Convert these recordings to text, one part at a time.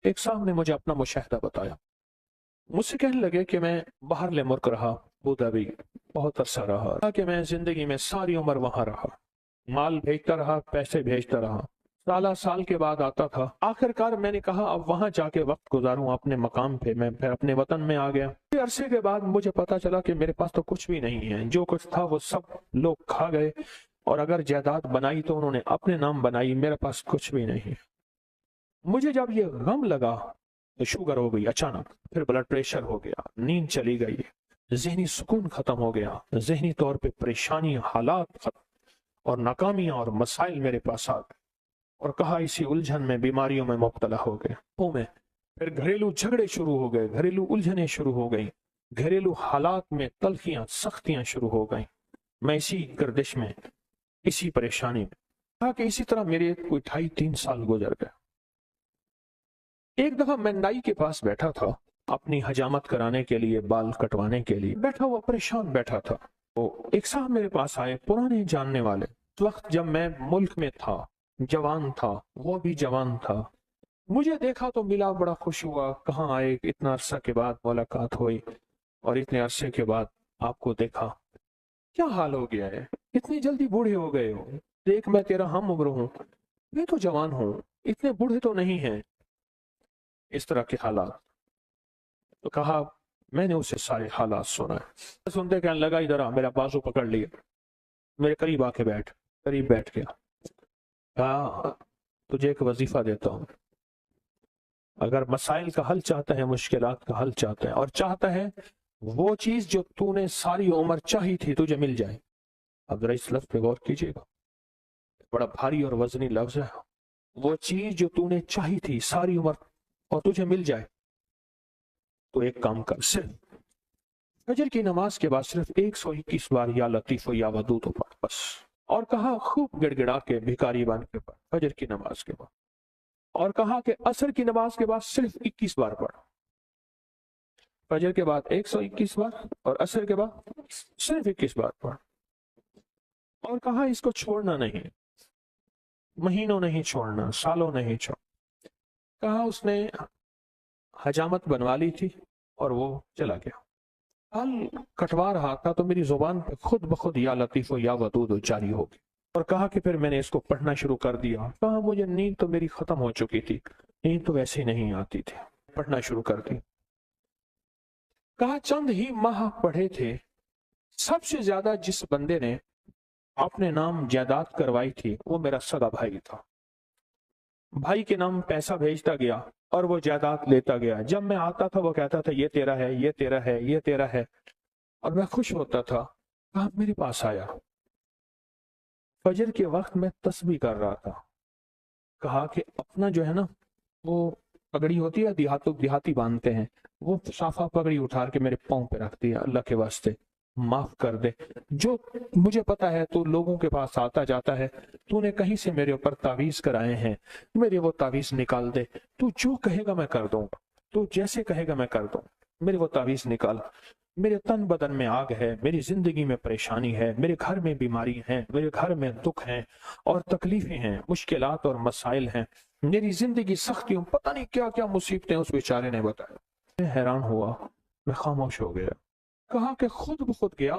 एक साहब ने मुझे अपना मुशाहिदा बताया। मुझसे कहने लगे कि मैं बाहर ले मुल्क रहा, अबू धाबी बहुत अरसा रहा, कि मैं जिंदगी में सारी उम्र वहां रहा, माल भेजता रहा, पैसे भेजता रहा, साल के बाद आता था। आखिरकार मैंने कहा अब वहां जाके वक्त गुजारूं अपने मकाम पे। मैं फिर अपने वतन में आ गया। अरसे के बाद मुझे पता चला कि मेरे पास तो कुछ भी नहीं है, जो कुछ था वो सब लोग खा गए, और अगर जायदाद बनाई तो उन्होंने अपने नाम बनाई, मेरे पास कुछ भी नहीं। मुझे जब ये गम लगा तो शुगर हो गई अचानक, फिर ब्लड प्रेशर हो गया, नींद चली गई, जहनी सुकून खत्म हो गया, जहनी तौर पे परेशानी, हालात खत्म, और नाकामियां और मसाइल मेरे पास आ गए, और कहा इसी उलझन में, बीमारियों में मुब्तला हो गए। में फिर घरेलू झगड़े शुरू हो गए, घरेलू उलझनें शुरू हो गई, घरेलू हालात में तलखियां सख्तियां शुरू हो गई। मैं इसी गर्दिश में, इसी परेशानी में, कहा कि इसी तरह मेरे कोई 2.5-3 साल गुजर गए। एक दफा मैं नाई के पास बैठा था, अपनी हजामत कराने के लिए, बाल कटवाने के लिए बैठा हुआ, परेशान बैठा था। तो एक साहब मेरे पास आए, पुराने जानने वाले। उस वक्त जब मैं मुल्क में था, जवान था, वो भी जवान था। मुझे देखा तो मिला, बड़ा खुश हुआ। कहाँ आए, इतना अरसा के बाद मुलाकात हुई, और इतने अरसे के बाद आपको देखा, क्या हाल हो गया है, इतनी जल्दी बूढ़े हो गए हो। देख मैं तेरा हम उम्र हूँ, मैं तो जवान हूँ, इतने बूढ़े तो नहीं है। इस तरह के हालात। तो कहा, मैंने उसे सारे हालात सुना है। सुनते कहने लगा, इधर आ, मेरा बाजू पकड़ लिया, मेरे करीब आके बैठ। करीब बैठ गया। कहा, तुझे एक वजीफा देता हूँ, अगर मसाइल का हल चाहता है, मुश्किलात का हल चाहता है, और चाहता है वो चीज जो तूने सारी उम्र चाही थी तुझे मिल जाए। अब जरा इस लफ्ज पे गौर कीजिएगा, बड़ा भारी और वजनी लफ्ज है। वो चीज जो तूने चाही थी सारी उम्र और तुझे मिल जाए, तो एक काम कर, सिर्फ फजर की नमाज के बाद सिर्फ 121 बार या लतीफ या वदूद पढ़ बस। और कहा, खूब गिड़गिड़ा के भिखारी बन के पढ़ फजर की नमाज के बाद। और कहा कि असर की नमाज के बाद सिर्फ 21 बार पढ़, फजर के बाद 121 बार और असर के बाद सिर्फ 21 बार पढ़। और कहा, इसको छोड़ना नहीं, महीनों नहीं छोड़ना, सालों नहीं छोड़ना। कहा, उसने हजामत बनवा ली थी और वो चला गया। बाल कटवा रहा था तो मेरी जुबान पे खुद ब खुद या लतीफ या वदूद जारी हो गई। और कहा कि फिर मैंने इसको पढ़ना शुरू कर दिया। कहा, मुझे नींद तो मेरी खत्म हो चुकी थी, नींद तो वैसे ही नहीं आती थी, पढ़ना शुरू कर दी। कहा, चंद ही माह पढ़े थे, सबसे ज्यादा जिस बंदे ने अपने नाम जायदाद करवाई थी वो मेरा सगा भाई था। भाई के नाम पैसा भेजता गया और वो जायदाद लेता गया। जब मैं आता था वो कहता था ये तेरा है, ये तेरा है, ये तेरा है, और मैं खुश होता था। कहा, मेरे पास आया, फजर के वक्त मैं तस्बीह कर रहा था। कहा कि अपना जो है ना, वो पगड़ी होती है, देहाती बांधते हैं, वो साफा पगड़ी उठा के मेरे पाँव पे रख दिया। अल्लाह के वास्ते माफ कर दे, जो मुझे पता है तू लोगों के पास आता जाता है, तूने कहीं से मेरे ऊपर तावीज कराए हैं, मेरे वो तावीज निकाल दे। तू जो कहेगा मैं कर दूंगा, तू जैसे कहेगा मैं कर दूं, मेरे वो तावीज निकाल। मेरे तन बदन में आग है, मेरी जिंदगी में परेशानी है, मेरे घर में बीमारी है, मेरे घर में दुख है और तकलीफें हैं, मुश्किलात और मसाइल हैं, मेरी जिंदगी सख्तियों, पता नहीं क्या क्या मुसीबतें उस बेचारे ने बताया। मैं हैरान हुआ, मैं खामोश हो गया। कहा कि खुद ब खुद गया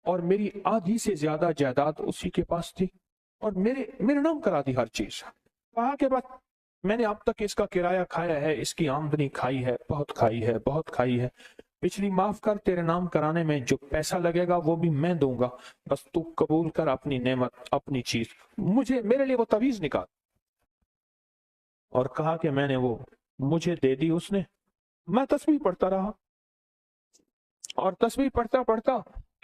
और मेरी आधी से ज्यादा जायदाद उसी के पास थी और मेरे नाम करा दी हर चीज। कहा कि बस मैंने अब तक इसका किराया खाया है, इसकी आमदनी खाई है, बहुत खाई है, बहुत खाई है। पिछली माफ कर, तेरे नाम कराने में जो पैसा लगेगा वो भी मैं दूंगा, बस तू कबूल कर अपनी नेमत, अपनी चीज, मेरे लिए वो तवीज निकाल। और कहा कि मैंने वो मुझे दे दी उसने। मैं तस्बीह पढ़ता रहा और तस्बीह पढ़ता पढ़ता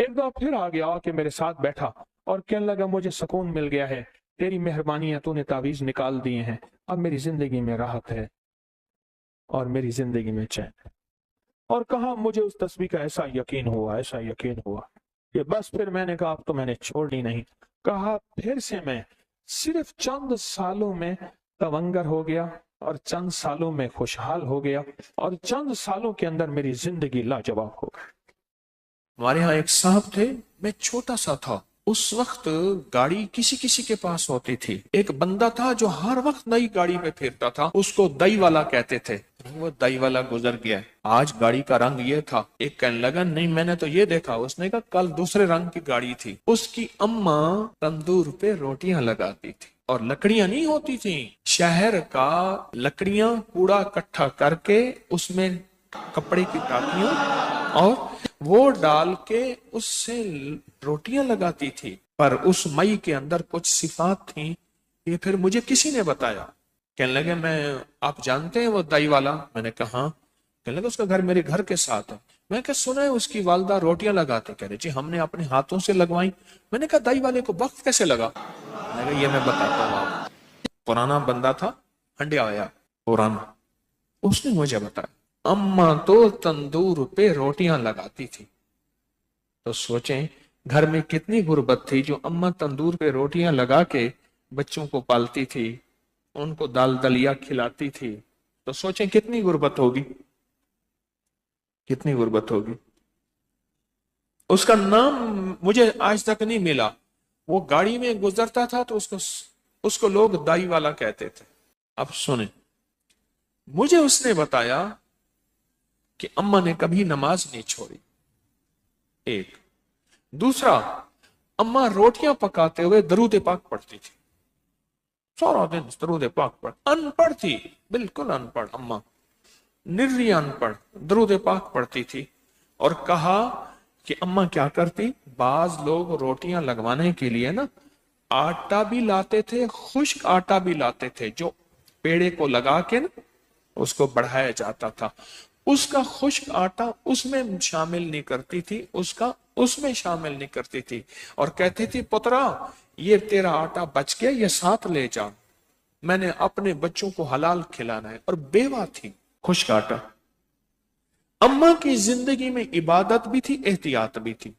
एक दफा फिर आ गया कि मेरे साथ बैठा और कहने लगा, मुझे सुकून मिल गया है, तेरी मेहरबानी है, तूने तावीज निकाल दिए हैं, अब मेरी जिंदगी में राहत है और मेरी जिंदगी में चैन है। और कहा, मुझे उस तस्बीह का ऐसा यकीन हुआ, ऐसा यकीन हुआ कि बस फिर मैंने कहा अब तो मैंने छोड़नी नहीं। कहा, फिर से मैं सिर्फ चंद सालों में तवंगर हो गया और चंद सालों में खुशहाल हो गया और चंद सालों के अंदर मेरी जिंदगी लाजवाब हो गई। हमारे यहाँ एक साहब थे, मैं छोटा सा था, اس وقت گاڑی کسی کسی کے پاس ہوتی تھی. ایک بندہ تھا جو ہر وقت نئی گاڑی میں پھرتا تھا, اس کو دائی والا کہتے تھے. وہ دائی والا گزر گیا. آج گاڑی کا رنگ یہ تھا. ایک کہنے لگا نہیں میں نے تو یہ دیکھا. اس نے کہا کل دوسرے رنگ کی گاڑی تھی. اس کی اماں تندور پہ روٹیاں لگاتی تھی اور لکڑیاں نہیں ہوتی تھیں, شہر کا لکڑیاں کوڑا اکٹھا کر کے اس میں کپڑے کی ٹاکیاں اور وہ ڈال کے اس سے روٹیاں لگاتی تھی. پر اس مئی کے اندر کچھ صفات تھیں, یہ پھر مجھے کسی نے بتایا. کہنے لگے میں آپ جانتے ہیں وہ دائی والا؟ میں نے کہا ہاں. کہنے لگے اس کا گھر میرے گھر کے ساتھ ہے. میں کہا سنا ہے اس کی والدہ روٹیاں لگاتے. کہہ رہے جی ہم نے اپنے ہاتھوں سے لگوائیں. میں نے کہا دائی والے کو وقت کیسے لگا؟ میں نے کہا یہ میں بتاتا ہوں آپ. پرانا بندہ تھا, ہنڈیا آیا پرانا, اس نے مجھے بتایا اماں تو تندور پہ روٹیاں لگاتی تھی. تو سوچیں گھر میں کتنی غربت تھی جو اماں تندور پہ روٹیاں لگا کے بچوں کو پالتی تھی, ان کو دال دلیا کھلاتی تھی. تو سوچیں کتنی غربت ہوگی, کتنی غربت ہوگی. اس کا نام مجھے آج تک نہیں ملا. وہ گاڑی میں گزرتا تھا تو اس کو لوگ دائی والا کہتے تھے. اب سنیں, مجھے اس نے بتایا کہ اماں نے کبھی نماز نہیں چھوڑی. ایک دوسرا, اماں روٹیاں پکاتے ہوئے درود پاک پڑھتی تھی. سارا دن درود پاک پڑھ, ان پڑھ تھی, بالکل ان پڑھ اماں, نری ان پڑھ, درود پاک پڑھتی تھی. اور کہا کہ اماں کیا کرتی, بعض لوگ روٹیاں لگوانے کے لیے نا آٹا بھی لاتے تھے, خشک آٹا بھی لاتے تھے, جو پیڑے کو لگا کے نا اس کو بڑھایا جاتا تھا. اس کا خشک آٹا اس میں شامل نہیں کرتی تھی, اس میں شامل نہیں کرتی تھی, اور کہتی تھی پترا یہ تیرا آٹا بچ گیا, یہ ساتھ لے جا, میں نے اپنے بچوں کو حلال کھلانا ہے. اور بیوہ تھی, خشک آٹا. اماں کی زندگی میں عبادت بھی تھی, احتیاط بھی تھی.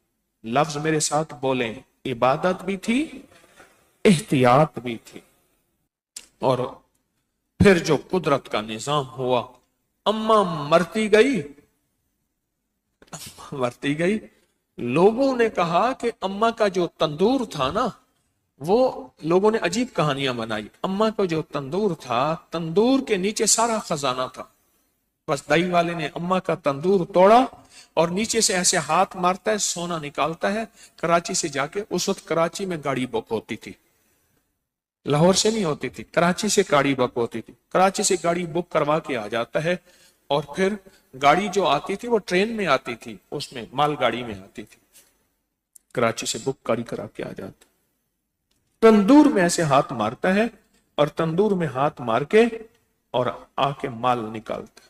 لفظ میرے ساتھ بولیں, عبادت بھی تھی, احتیاط بھی تھی. اور پھر جو قدرت کا نظام ہوا, اماں مرتی گئی. لوگوں نے کہا کہ اماں کا جو تندور تھا نا, وہ لوگوں نے عجیب کہانیاں بنائی. اماں کا جو تندور تھا, تندور کے نیچے سارا خزانہ تھا. بس دائی والے نے اماں کا تندور توڑا اور نیچے سے ایسے ہاتھ مارتا ہے, سونا نکالتا ہے. کراچی سے جا کے, اس وقت کراچی میں گاڑی بک ہوتی تھی, لاہور سے نہیں ہوتی تھی, کراچی سے گاڑی بک ہوتی تھی. کراچی سے گاڑی بک کروا کے آ جاتا ہے, اور پھر گاڑی جو آتی تھی وہ ٹرین میں آتی تھی, اس میں مال گاڑی میں آتی تھی. کراچی سے بک گاڑی کرا کے آ جاتا, تندور میں ایسے ہاتھ مارتا ہے, اور تندور میں ہاتھ مار کے اور آ کے مال نکالتا ہے.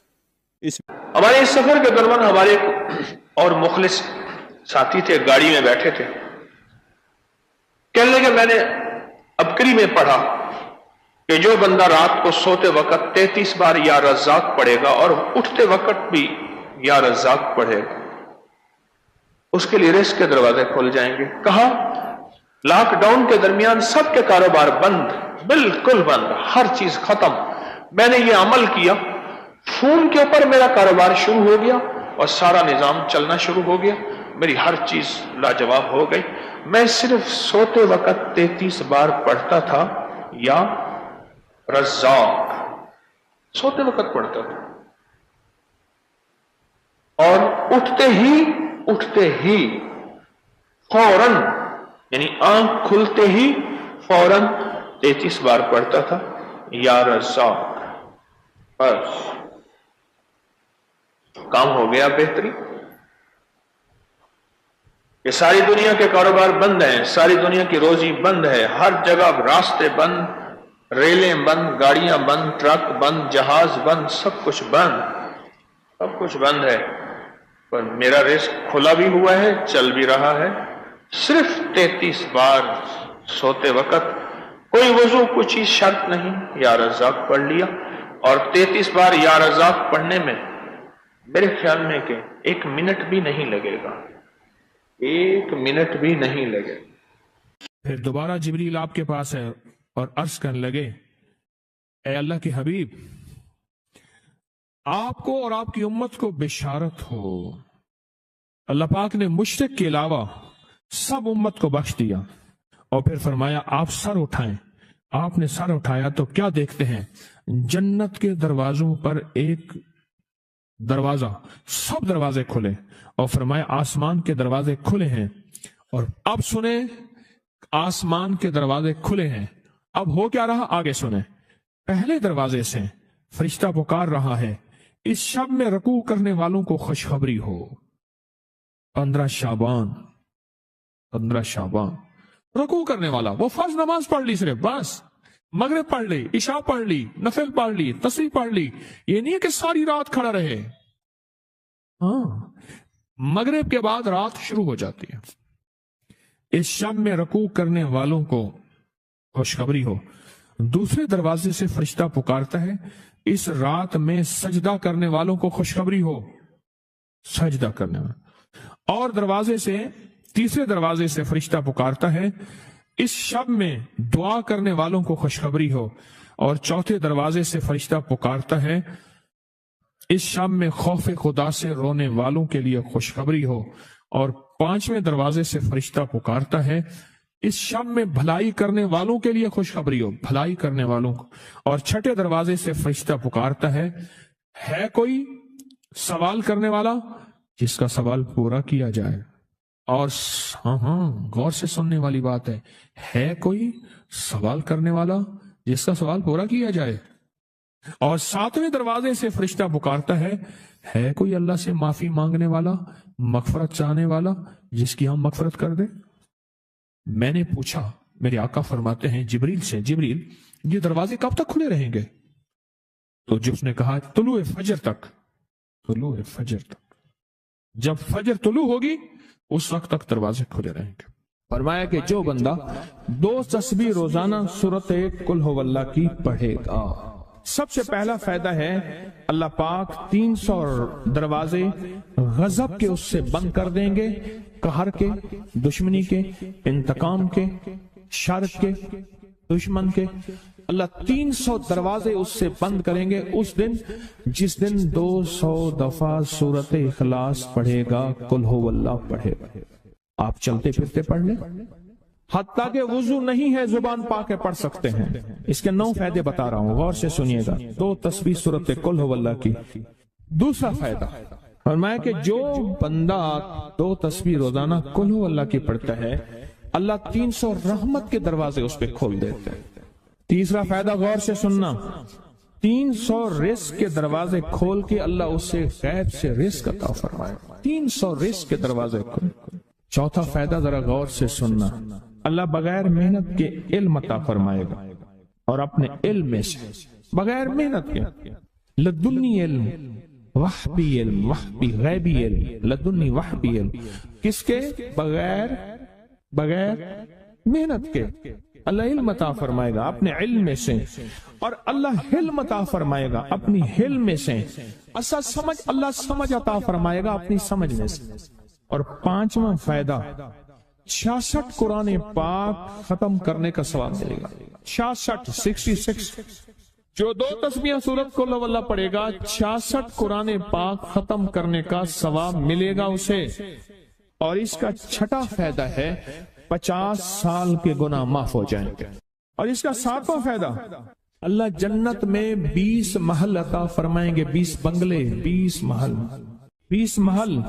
ہمارے اس سفر کے دوران ہمارے اور مخلص ساتھی تھے, گاڑی میں بیٹھے تھے. کہنے لگے میں نے ابکری میں پڑھا کہ جو بندہ رات کو سوتے وقت 33 بار یا رزاق پڑھے گا اور اٹھتے وقت بھی یا رزاق پڑھے گا, اس کے لیے رزق کے دروازے کھول جائیں گے. کہا لاک ڈاؤن کے درمیان سب کے کاروبار بند, بالکل بند, ہر چیز ختم. میں نے یہ عمل کیا, فون کے اوپر میرا کاروبار شروع ہو گیا اور سارا نظام چلنا شروع ہو گیا. میری ہر چیز لاجواب ہو گئی. میں صرف سوتے وقت 33 بار پڑھتا تھا یا رزاق, سوتے وقت پڑھتا تھا, اور اٹھتے ہی فوراً, یعنی آنکھ کھلتے ہی فوراً 33 بار پڑھتا تھا یا رزاق. بس کام ہو گیا بہتری. کہ ساری دنیا کے کاروبار بند ہیں, ساری دنیا کی روزی بند ہے, ہر جگہ راستے بند, ریلیں بند, گاڑیاں بند, ٹرک بند, جہاز بند, سب کچھ بند ہے. پر میرا رزق کھلا بھی ہوا ہے, چل بھی رہا ہے. صرف 33 بار سوتے وقت, کوئی وضو کچھ ہی شرط نہیں, یا رزاق پڑھ لیا. اور 33 بار یا رزاق پڑھنے میں میرے خیال میں کہ 1 منٹ بھی نہیں لگے گا, 1 منٹ بھی نہیں لگے. پھر دوبارہ جبریل آپ کے پاس ہے اور عرض کرنے لگے, اے اللہ کے حبیب, آپ کو اور آپ کی امت کو بشارت ہو, اللہ پاک نے مشرک کے علاوہ सब उम्मत को बख्श दिया। और फिर फरमाया आप सर उठाएं। आपने सर उठाया तो क्या देखते हैं? जन्नत के दरवाजों पर एक दरवाजा, सब दरवाजे खुले। और फरमाया आसमान के दरवाजे खुले हैं। और अब सुने, आसमान के दरवाजे खुले हैं। अब हो क्या रहा, आगे सुने। पहले दरवाजे से फरिश्ता पुकार रहा है, इस शब में रकू करने वालों को खुशखबरी हो। 15 शाबान रकू करने वाला, वो फर्ज नमाज पढ़ ली सिर्फ, बस मगरिब पढ़ ली, इशा पढ़ ली, नफिल पढ़ ली, तस्बीह पढ़ ली, ये नहीं है कि सारी रात खड़ा रहे। हाँ, मगरिब के बाद रात शुरू हो जाती है। इस शब में रकू करने वालों को खुशखबरी हो। दूसरे दरवाजे से फरिश्ता पुकारता है, इस रात में सजदा करने वालों को खुशखबरी हो। सजदा करने वाले। और दरवाजे से, तीसरे दरवाजे से फरिश्ता पुकारता है, इस शब में दुआ करने वालों को खुशखबरी हो। और चौथे दरवाजे से फरिश्ता पुकारता है, इस शब में खौफ खुदा से रोने वालों के लिए खुशखबरी हो। और पांचवें दरवाजे से फरिश्ता पुकारता है, इस शब में भलाई करने वालों के लिए खुशखबरी हो, भलाई करने वालों को। और छठे दरवाजे से फरिश्ता पुकारता है कोई सवाल करने वाला जिसका सवाल पूरा किया जाए। और हाँ, गौर से सुनने वाली बात है कोई सवाल करने वाला जिसका सवाल पूरा किया जाए। और सातवें दरवाजे से फरिश्ता पुकारता है कोई अल्लाह से माफी मांगने वाला, मगफरत चाहने वाला जिसकी हम मगफरत कर दे। मैंने पूछा, मेरे आका फरमाते हैं जिब्रील से, जिब्रील ये दरवाजे कब तक खुले रहेंगे? तो जिसने कहा तुलू फजर तक, तुलू फजर तक। जब फजर तुलू होगी उस वक्त तक दरवाजे खुले रहेंगे। फरमाया कि जो बंदा 2 तस्बीह रोजाना सूरत कुल हुवल्लाह की पढ़ेगा, सबसे पहला फायदा है अल्लाह पाक 300 दरवाजे गजब के उससे बंद कर देंगे, कहर के, दुश्मनी के, इंतकाम के, शर के, दुश्मन के। अल्लाह 300 दरवाजे उससे बंद करेंगे उस दिन जिस दिन 200 दफा सूरत इखलास पढ़ेगा, कुल हुवल्लाह पढ़ेगा। आप चलते फिरते पढ़ लें, हत्ता के वुजू नहीं है जुबान पाके पढ़ सकते हैं। इसके 9 फायदे बता रहा हूं, गौर से सुनिएगा। 2 तस्बीह सूरत कुल हुवल्लाह की। दूसरा फायदा फरमाया कि जो बंदा 2 तस्बीह रोजाना कुल हुवल्लाह की पढ़ता है, अल्लाह 300 रहमत के दरवाजे उस पर खोल देते हैं। तीसरा फायदा गौर से सुनना, 300 रिस्क के दरवाजे खोल के अल्लाह उससे गैब से रिस्क अता फरमाए। 300 रिस्क के दरवाजे खोल। चौथा फायदा जरा गौर से सुनना, अल्लाह बगैर मेहनत के इल्म अता फरमाएगा। और अपने इल्म में से बगैर मेहनत के, लदुन्नी इल्म वहबी इल्म, वहबी गैबी इल्म, लदुन्नी वहबी इल्म, किसके? बगैर मेहनत के अल्लाह इल्म अता फरमाएगा अपने इल्म में से। और अल्लाह हिल्म अता फरमाएगा अपनी हिल्म में से। अल्लाह समझ अता फरमाएगा अपनी समझ में से। और पांचवा फायदा, 66 कुरान पाक खत्म करने का सवाब मिलेगा। 66 जो 2 तस्बीह सूरत कुल हुवल्लाह पढ़ेगा, 66 कुरान पाक खत्म करने का सवाब मिलेगा उसे। और इसका छठा फायदा है 50 साल के गुनाह माफ हो जाएंगे। और इसका 7वां फायदा, अल्लाह जन्नत में 20 महल अता फरमाएंगे, 20 बंगले, 20 महल।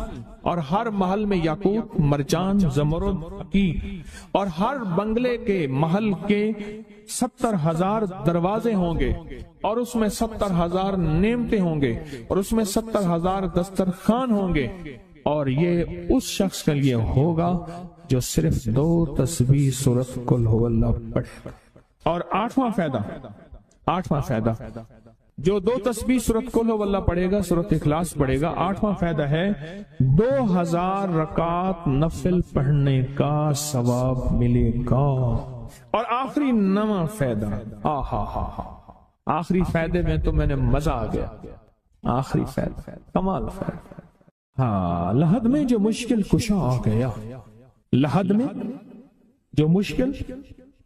और हर महल में याकूत, मरजान, जमरुद की। और हर बंगले के महल के 70,000 दरवाजे होंगे। और उसमें 70,000 नेमतें होंगे। और उसमें 70,000 दस्तरखान होंगे। और ये उस शख्स के लिए होगा जो सिर्फ 2 तस्बीह सूरत कुल हुवल्लाह पढ़े। और 8वां फायदा, जो 2 तस्बीह सूरत कुल हुवल्लाह पढ़ेगा, सूरत इखलास पढ़ेगा, 8वां फायदा है 2000 रकात नफिल पढ़ने का सवाब मिलेगा। और आखिरी 9वां फायदा, आखिरी फायदे में तो मैंने मजा आ गया। आखिरी फायदा कमाल फायदा। हाँ, लहद में जो मुश्किल कुशा आ गया, लहद में जो मुश्किल,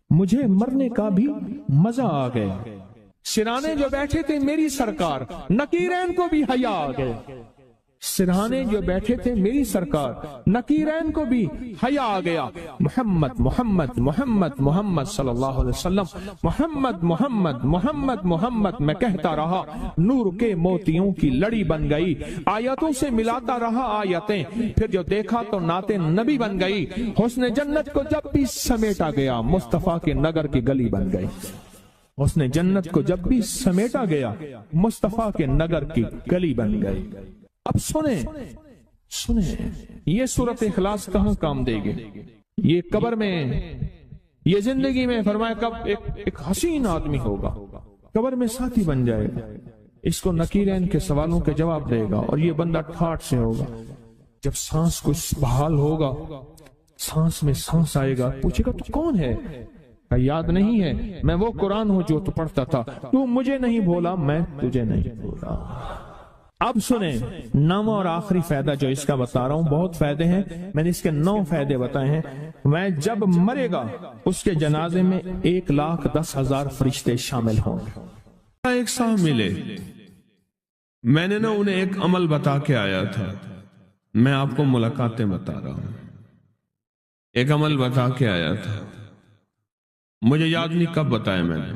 मुझे मरने का भी मजा आ गया। सिराने जो बैठे थे मेरी सरकार, नकीरैन को भी हया आ गया। सिरहाने जो बैठे थे मेरी सरकार, नकीरैन को भी हया आ गया। मोहम्मद मोहम्मद मोहम्मद मोहम्मद सल्लल्लाहु अलैहि वसल्लम, मोहम्मद मोहम्मद मोहम्मद मोहम्मद मैं कहता रहा। नूर के मोतियों की लड़ी बन गई, आयतों से मिलाता रहा आयतें, फिर जो देखा तो नाते नबी बन गई। हुस्न जन्नत को जब भी समेटा गया, मुस्तफा के नगर की गली बन गई। उसने जन्नत को जब भी समेटा गया, मुस्तफा के नगर की गली बन गई। अब सुने सुने, ये सूरत इखलास कहां काम देगी? ये कब्र में, ये जिंदगी में फरमाया कब एक हसीन आदमी होगा, कब्र में साथी बन जाएगा, इसको नकीरैन के सवालों के जवाब देगा और ये बंदा ठाठ से होगा। जब सांस कुछ बहाल होगा, सांस में सांस आएगा, पूछेगा तू कौन है? याद नहीं है, मैं वो कुरान हूं जो तू पढ़ता था, तू मुझे नहीं भूला, मैं तुझे नहीं भूला। अब सुने, नौवां और आखिरी फायदा जो इसका बता रहा हूं, बहुत फायदे हैं, मैंने इसके 9 फायदे बताए हैं। मैं जब मरेगा उसके जनाजे में 1,10,000 फरिश्ते शामिल होंगे। एक साहब मिले, मैंने ना उन्हें एक अमल बता के आया था, मैं आपको मुलाकातें बता रहा हूं। एक अमल बता के आया था, मुझे याद नहीं कब बताया मैंने,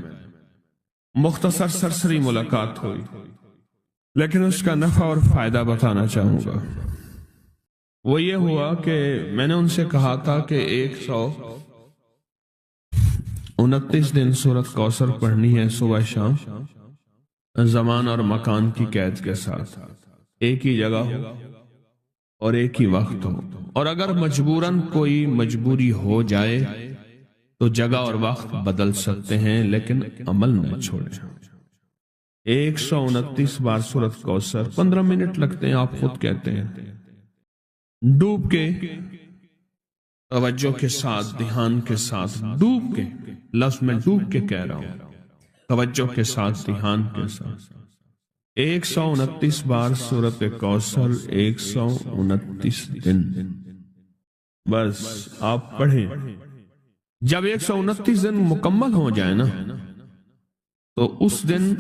मुख्तसर सरसरी मुलाकात हुई, लेकिन उसका नफा और फायदा बताना चाहूंगा। वो ये हुआ कि मैंने उनसे कहा था कि 129 दिन सूरत कौसर पढ़नी है सुबह शाम, जमान और मकान की कैद के साथ, एक ही जगह हो और एक ही वक्त हो, और अगर मजबूरन कोई मजबूरी हो जाए तो जगह और वक्त बदल सकते हैं, लेकिन अमल न छोड़ें। 129 बार सूरत कौसर, 15 मिनट लगते हैं, आप खुद कहते हैं। डूब के, तवज्जो के साथ, ध्यान के साथ, डूब के, लफ्ज में डूब के कह रहा हूं, तवज्जो के साथ, ध्यान के साथ। 129 बार सूरत कौसर, 129 दिन, बस आप पढ़ें। जब 129 दिन मुकम्मल हो जाए ना, तो उस दिन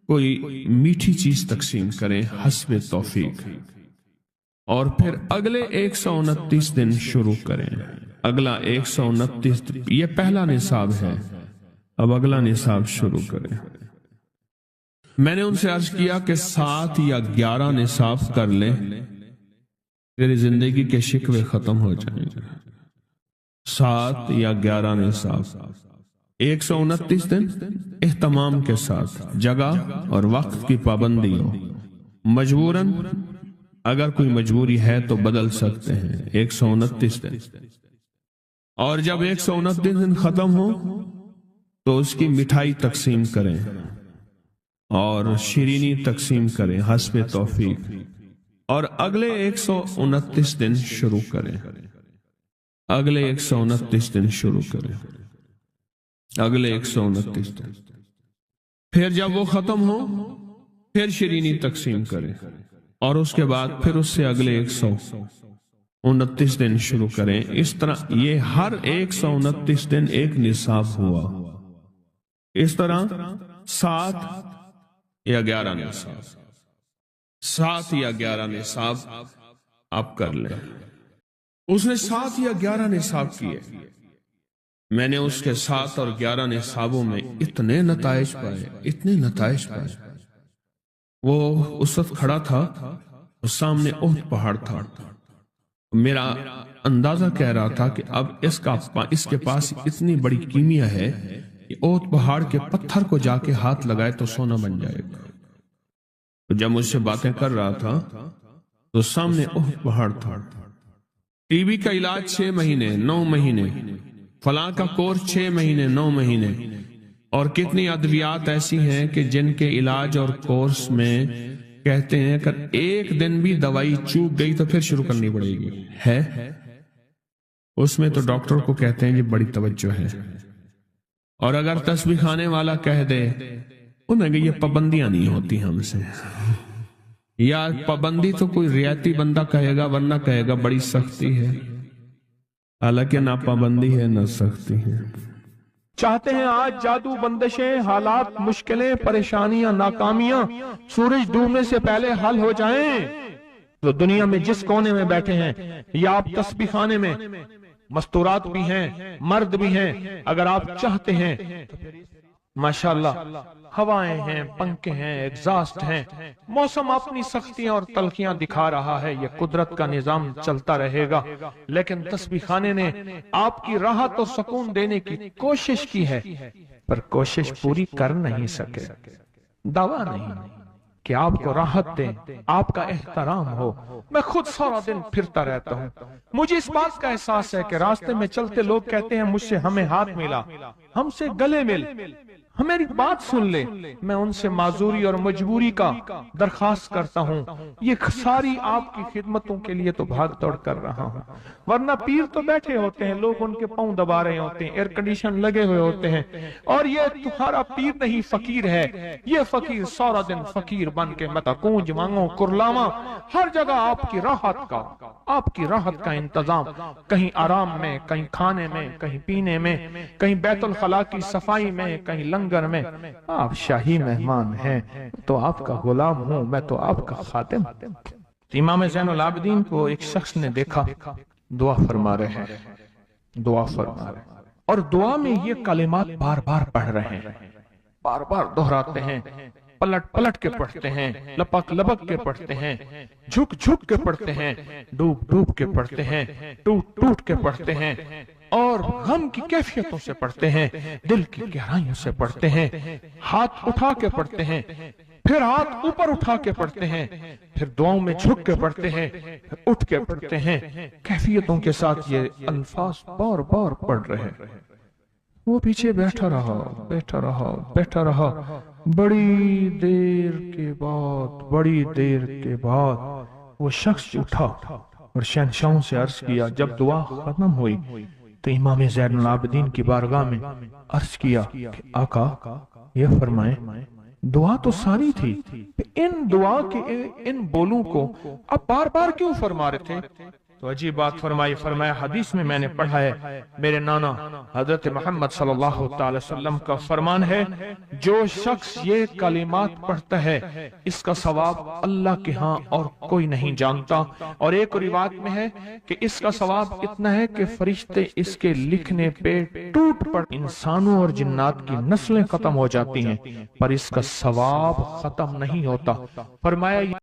कोई मीठी चीज तकसीम करें हस्बे तौफीक, और फिर अगले 129 दिन शुरू करें। अगला 129, ये पहला निसाब है, अब अगला निसाब शुरू करें। मैंने उनसे अर्ज किया कि 7 या 11 निसाब कर लें, तेरी जिंदगी के शिकवे खत्म हो जाएंगे। 7 या 11 निसाब, 129 दिन एहतमाम के साथ, जगह और वक्त की पाबंदी हो। मजबूरन अगर कोई मजबूरी है तो बदल सकते हैं, 129 दिन। और जब 129 दिन खत्म हो तो उसकी मिठाई तकसीम करें और शीरीनी तकसीम करें हस्बे तौफीक, और अगले 129 दिन शुरू करें। अगले 129 दिन शुरू करें, अगले 129 दिन। फिर जब वो खत्म हो फिर शीरीनी तकसीम करें, और उसके बाद फिर उससे अगले 129 दिन शुरू करें। इस तरह ये हर 129 दिन एक निसाब हुआ। इस तरह 7 या 11 निसाब, 7 या 11 निसाब आप कर लें। उसने 7 या 11 निसाब किए, मैंने उसके 7 और 11 निसाबों में इतने नताइज पाए, इतने नताइज पाए। वो उस वक्त खड़ा था और सामने ओहद पहाड़ था। मेरा अंदाजा कह रहा था कि अब इसके पास इतनी बड़ी कीमिया है कि ओहद पहाड़ के पत्थर को जाके हाथ लगाए तो सोना बन जाएगा। तो जब मुझसे बातें कर रहा था तो सामने ओहद पहाड़ था। टीबी का इलाज 6 महीने 9 महीने, फलां का कोर्स 6 महीने 9 महीने, और कितनी अद्वियात ऐसी हैं कि जिनके इलाज और कोर्स में कहते हैं अगर एक दिन भी दवाई चूक गई तो फिर शुरू करनी पड़ेगी। है उसमें तो डॉक्टर को कहते हैं ये बड़ी तवज्जो है। और अगर तस्बीह खाने वाला कह दे उन्हें ये पाबंदियां नहीं होती हमसे, या पाबंदी तो कोई रियायती बंदा कहेगा, वरना कहेगा बड़ी सख्ती है। हालांकि ना पाबंदी है ना सख्ती है। चाहते हैं आज जादू, बंदिशें, हालात, मुश्किलें, परेशानियां, नाकामियां सूरज डूबने से पहले हल हो जाएं। تو دنیا میں جس کونے میں بیٹھے ہیں یا آپ تسبیح خانے میں، مستورات بھی ہیں، مرد بھی ہیں، اگر آپ چاہتے ہیں تو ماشاءاللہ ہوائیں ہیں، پنکھے ہیں، ایگزاسٹ ہیں، موسم اپنی سختیاں اور تلخیاں دکھا رہا ہے، یہ قدرت کا نظام چلتا رہے گا، لیکن تسبیح خانے نے آپ کی راحت اور سکون دینے کی کوشش کی ہے، پر کوشش پوری کر نہیں سکے، دعویٰ نہیں کہ آپ کو راحت دیں، آپ کا احترام ہو۔ میں خود سارا دن پھرتا رہتا ہوں، مجھے اس بات کا احساس ہے کہ راستے میں چلتے لوگ کہتے ہیں مجھ سے ہمیں ہاتھ ملا، ہم سے گلے مل، میری بات سن لے، میں ان سے معذوری اور مجبوری کا درخواست کرتا ہوں، یہ ساری آپ کی خدمتوں کے لیے تو بھاگ دوڑ کر رہا ہوں، ورنہ پیر تو بیٹھے ہوتے ہیں، لوگ ان کے پاؤں دبا رہے ہوتے ہیں، ایئر کنڈیشن لگے ہوئے ہوتے ہیں، اور یہ تمہارا پیر نہیں فقیر ہے، یہ فقیر سارا دن فقیر بن کے متا کونج مانگو کرلاما، ہر جگہ آپ کی راحت کا انتظام، کہیں آرام میں، کہیں کھانے میں، کہیں پینے میں، کہیں بیت الخلاء کی صفائی میں، کہیں لنگر میں، آپ شاہی مہمان ہیں تو آپ کا غلام ہوں، میں تو آپ کا خادم۔ امام زین العابدین کو ایک شخص نے دیکھا دعا فرما رہے ہیں، اور دعا میں یہ کلمات بار بار پڑھ رہے ہیں، بار بار دہراتے ہیں، پلٹ پلٹ کے پڑھتے ہیں، لپک لپک کے پڑھتے ہیں، جھک جھک کے پڑھتے ہیں، ڈوب ڈوب کے پڑھتے ہیں، ٹوٹ ٹوٹ کے پڑھتے ہیں، اور غم کی کیفیتوں سے پڑھتے ہیں، دل کی گہرائیوں سے پڑھتے ہیں، ہاتھ اٹھا کے پڑھتے ہیں، پھر ہاتھ اوپر اٹھا کے پڑھتے ہیں، پھر دعاؤں میں جھک کے پڑھتے ہیں، پھر اٹھ کے پڑھتے ہیں، کیفیتوں کے ساتھ یہ الفاظ بار بار پڑھ رہے ہیں۔ وہ پیچھے بیٹھا رہا، بڑی دیر کے بعد وہ شخص اٹھا اور شہنشاہوں سے عرض کیا، جب دعا ختم ہوئی تو امام زین العابدین کی بارگاہ میں عرض کیا کہ آقا یہ فرمائیں دعا تو ساری تھی، ان دعا کے ان بولوں کو اب بار بار کیوں فرما رہے تھے؟ تو عجیب بات فرمایا حدیث میں نے پڑھا ہے، میرے نانا حضرت محمد صلی اللہ تعالی وسلم کا فرمان ہے، جو شخص یہ کلمات پڑھتا ہے اس کا ثواب اللہ کے ہاں اور کوئی نہیں جانتا، اور ایک روایت میں ہے کہ اس کا ثواب اتنا ہے کہ فرشتے اس کے لکھنے پہ ٹوٹ پڑ، انسانوں اور جنات کی نسلیں ختم ہو جاتی ہیں پر اس کا ثواب ختم نہیں ہوتا۔ فرمایا